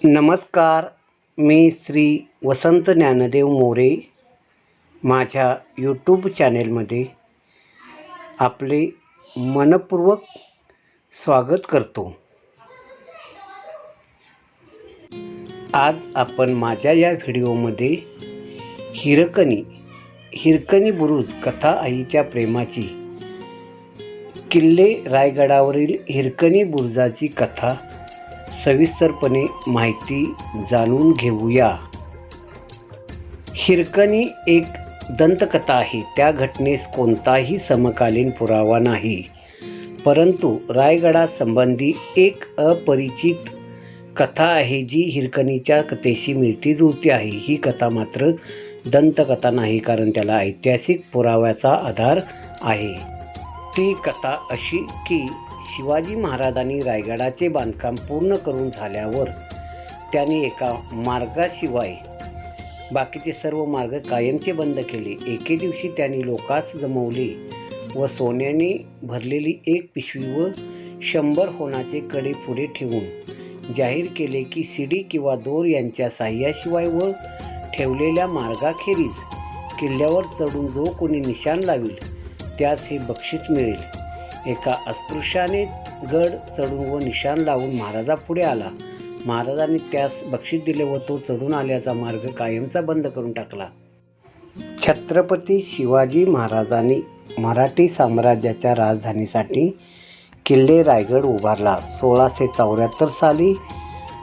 नमस्कार. मी श्री वसंत ज्ञानदेव मोरे माझ्या यूट्यूब चॅनेलमध्ये आपले मनपूर्वक स्वागत करतो. आज आपण माझ्या या व्हिडिओमध्ये हिरकणी बुरुज कथा आईच्या प्रेमाची किल्ले रायगडावरील हिरकणी बुरुजाची कथा सविस्तरपणे माहिती जाणून घेऊया. हिरकणी एक दंतकथा आहे. त्या घटनेस कोणताही समकालीन पुरावा नाही, परंतु रायगडासंबंधी एक अपरिचित कथा आहे जी हिरकणीच्या कथेशी मिळती जुळती आहे. ही कथा मात्र दंतकथा नाही, कारण त्याला ऐतिहासिक पुराव्याचा आधार आहे. ती कथा अशी की शिवाजी महाराजांनी रायगडाचे बांधकाम पूर्ण करून झाल्यावर त्यांनी एका मार्गाशिवाय बाकीचे सर्व मार्ग कायमचे बंद केले. एके दिवशी त्यांनी लोकांस जमवले व सोन्याने भरलेली एक पिशवी व 100 होनाचे कडे पुढे ठेवून जाहीर केले की शिडी किंवा दोर यांच्या साह्याशिवाय व ठेवलेल्या मार्गाखेरीज किल्ल्यावर चढून जो कोणी निशाण लावील त्यास हे बक्षीस मिळेल. एका अस्पृश्याने गड चढून व निशाण लावून महाराजापुढे आला. महाराजांनी त्यास बक्षीस दिले व तो चढून आल्याचा मार्ग कायमचा बंद करून टाकला. छत्रपती शिवाजी महाराजांनी मराठी साम्राज्याच्या राजधानीसाठी किल्ले रायगड उभारला. 1674 साली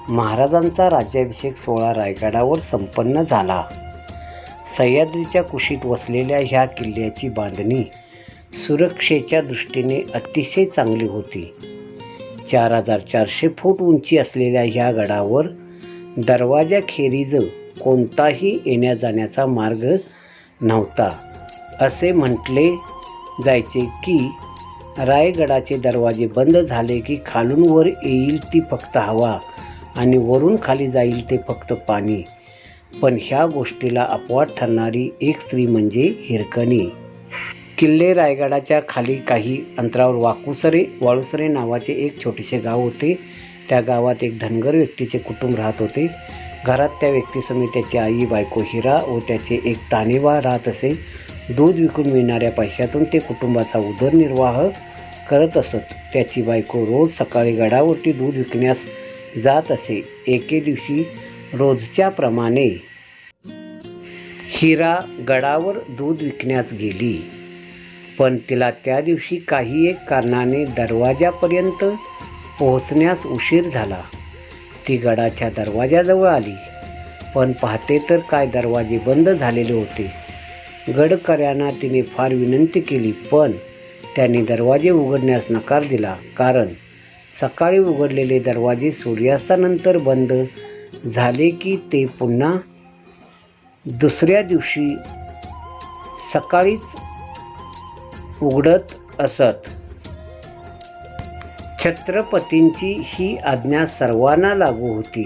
महाराजांचा राज्याभिषेक सोहळा रायगडावर संपन्न झाला. सह्याद्रीच्या कुशीत वसलेल्या ह्या किल्ल्याची बांधणी सुरक्षेच्या दृष्टीने अतिशय चांगली होती. 4400 फूट उंची असलेल्या ह्या गडावर दरवाजाखेरीज कोणताही येण्या जाण्याचा मार्ग नव्हता. असे म्हटले जायचे की रायगडाचे दरवाजे बंद झाले की खालून वर येईल ती फक्त हवा आणि वरून खाली जाईल ते फक्त पाणी. पण ह्या गोष्टीला अपवाद ठरणारी एक स्त्री म्हणजे हिरकणी. किल्ले रायगडाच्या खाली काही अंतरावर वाळुसरे नावाचे एक छोटेसे गाव होते. त्या गावात एक धनगर व्यक्तीचे कुटुंब राहत होते. घरात त्या व्यक्तीसमोर त्याची आई, बायको हिरा व त्याचे एक तानेबा राहत असे. दूध विकून मिळणाऱ्या पैशातून ते कुटुंबाचा उदरनिर्वाह करत असत. त्याची बायको रोज सकाळी गडावरती दूध विकण्यास जात असे. एके दिवशी रोजच्या प्रमाणे हिरा गडावर दूध विकण्यास गेली, पण तिला त्या दिवशी काही एक कारणाने दरवाजापर्यंत पोहोचण्यास उशीर झाला. ती गडाच्या दरवाजाजवळ आली, पण पाहते तर काय दरवाजे बंद झालेले होते. गडकऱ्यांना तिने फार विनंती केली, पण त्यांनी दरवाजे उघडण्यास नकार दिला, कारण सकाळी उघडलेले दरवाजे सूर्यास्तानंतर बंद झाले की ते पुन्हा दुसऱ्या दिवशी सकाळीच उघडत असत. छत्रपतींची ही आज्ञा सर्वांना लागू होती.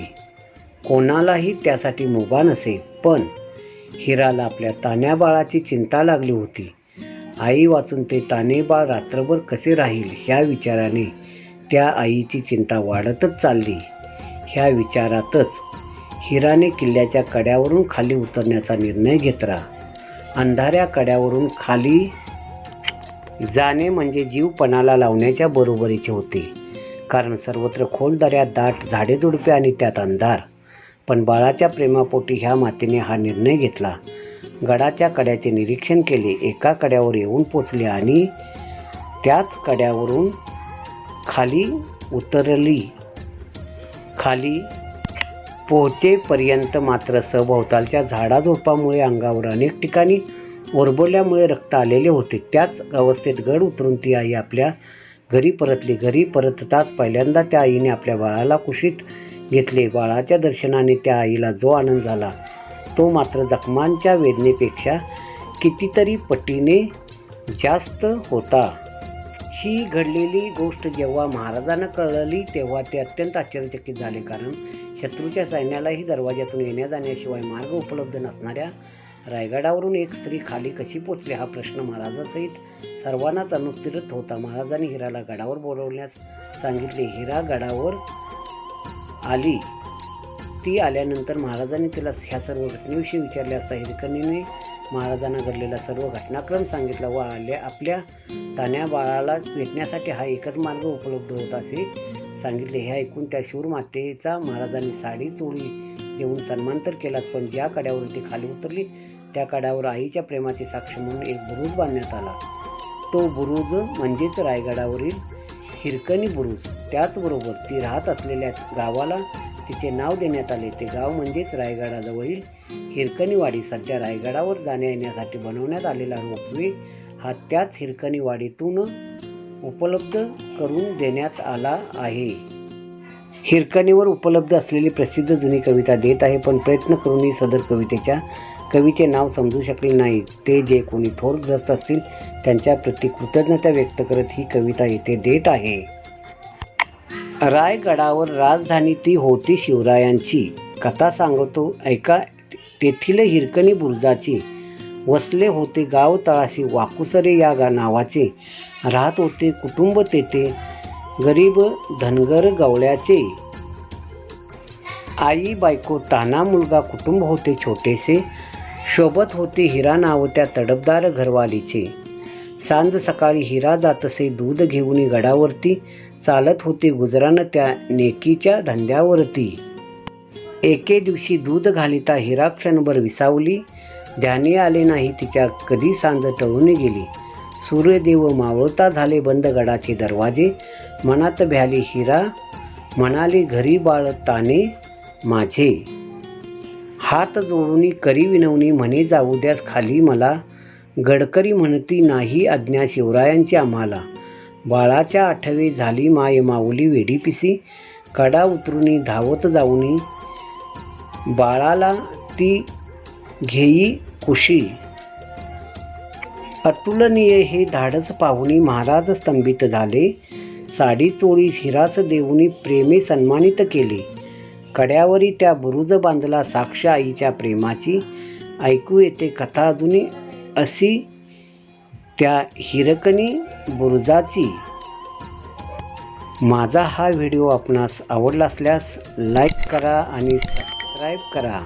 कोणालाही त्यासाठी मुभा नसे. पण हिराला आपल्या तान्या बाळाची चिंता लागली होती. आई वाचून ते ताने बाळ रात्रभर कसे राहील ह्या विचाराने त्या आईची चिंता वाढतच चालली. ह्या विचारातच हिराने किल्ल्याच्या कड्यावरून खाली उतरण्याचा निर्णय घेतला. अंधाऱ्या कड्यावरून खाली जाणे म्हणजे जीव पणाला लावण्याच्या बरोबरीचे होते, कारण सर्वत्र खोल दऱ्या, दाट झाडेझुडपे आणि त्यात अंधार. पण बाळाच्या प्रेमापोटी ह्या मातेने हा निर्णय घेतला. गडाच्या कड्याचे निरीक्षण केले. एका कड्यावर येऊन पोचले आणि त्याच कड्यावरून खाली उतरली. खाली पोहोचेपर्यंत मात्र सभोवतालच्या झाडाझुडपामुळे अंगावर अनेक ठिकाणी ओरबडल्यामुळे रक्त आलेले होते. त्याच अवस्थेत गड उतरून ती आई आपल्या घरी परतली. घरी परतताच पहिल्यांदा त्या आईने आपल्या बाळाला कुशीत घेतले. बाळाच्या दर्शनाने त्या आईला जो आनंद झाला तो मात्र जखमांच्या वेदनेपेक्षा कितीतरी पटीने जास्त होता. ही घडलेली गोष्ट जेव्हा महाराजांना कळली तेव्हा ते अत्यंत आश्चर्यचकित झाले, कारण शत्रूच्या सैन्यालाही दरवाज्यातून येण्या जाण्याशिवाय मार्ग उपलब्ध नसणाऱ्या रायगडावरून एक स्त्री खाली कशी पोचली हा प्रश्न महाराजासहित सर्वांनाच अनुत्तरित होता. महाराजांनी हिराला गडावर बोलवण्यास सांगितले. हिरा गडावर आली ती आल्यानंतर महाराजांनी तिला ह्या सर्व घटनेविषयी विचारले असता हिरकणीने महाराजांना घडलेला सर्व घटनाक्रम सांगितला व आपल्या तान्या बाळाला भेटण्यासाठी हा एकच मार्ग उपलब्ध होता असे सांगितले. हे ऐकून त्या शूर मातेचा महाराजांनी साडी चोळी देऊन सन्मान तर केलाच, पण ज्या कड्यावर ती खाली उतरली त्या कड्यावर आईच्या प्रेमाची साक्ष म्हणून एक बुरुज बांधण्यात आला. तो बुरुज म्हणजेच रायगडावरील हिरकणी बुरुज. त्याचबरोबर ती राहत असलेल्या गावाला तिचे नाव देण्यात आले. ते गाव म्हणजेच रायगडाजवळील हिरकणीवाडी. सध्या रायगडावर जाण्या येण्यासाठी बनवण्यात आलेला रोपवे हा त्याच हिरकणीवाडीतून उपलब्ध करून देण्यात आला आहे. हिरकणीवर उपलब्ध असलेली प्रसिद्ध जुनी कविता देत आहे, पण प्रयत्न करूनही सदर कवीचे नाव समजू शकले नाही. ते जे कोणी थोर ग्रस्त असतील त्यांच्या प्रति कृतज्ञता व्यक्त करत ही कविता येथे देत आहे. रायगडावर राजधानी ती होती शिवरायांची. कथा सांगतो ऐका. तेथील हिरकणी बुरुजाची वसले होते गाव तळाशी वाकुसरे या नावाचे. राहत होते कुटुंब तेथे गरीब धनगर गवळ्याचे. आई बायको ताना मुलगा कुटुंब होते छोटेसे. शोभत होते हिरा नाव त्या तडफदार घरवालीचे. सांज सकाळी हिरा जातसे दूध घेऊन गडावरती. चालत होते गुजरान त्या नेकीच्या धंद्यावरती. एके दिवशी दूध घालिता हिरा क्षणभर विसावली. ध्यानी आले नाही तिच्या कधी सांज टळून गेली. सूर्यदेव मावळता झाले बंद गडाचे दरवाजे. मनात भ्याली हिरा म्हणाले घरी बाळ ताने माझे. हात जोडून करी विनवणी म्हणे जाऊ द्या खाली मला. गडकरी म्हणती नाही आज्ञा शिवरायांची आम्हाला. बाळाच्या आठवे झाली माय माऊली वेडी पिसी. कडा उतरून धावत जाऊनी बाळाला ती घेई कुशी. अतुलनीय हे धाडस पाहुनी महाराज स्तंभित झाले. साडी चोळी हिरास देऊनी प्रेमे सन्मानित केले. कड्यावरी त्या बुरुज बांधला साक्ष आईच्या प्रेमाची. ऐकू येते कथा अजूनी अशी त्या हिरकणी बुरुजाची. माझा हा व्हिडिओ आपणास आवडला असल्यास लाईक करा आणि सबस्क्राईब करा.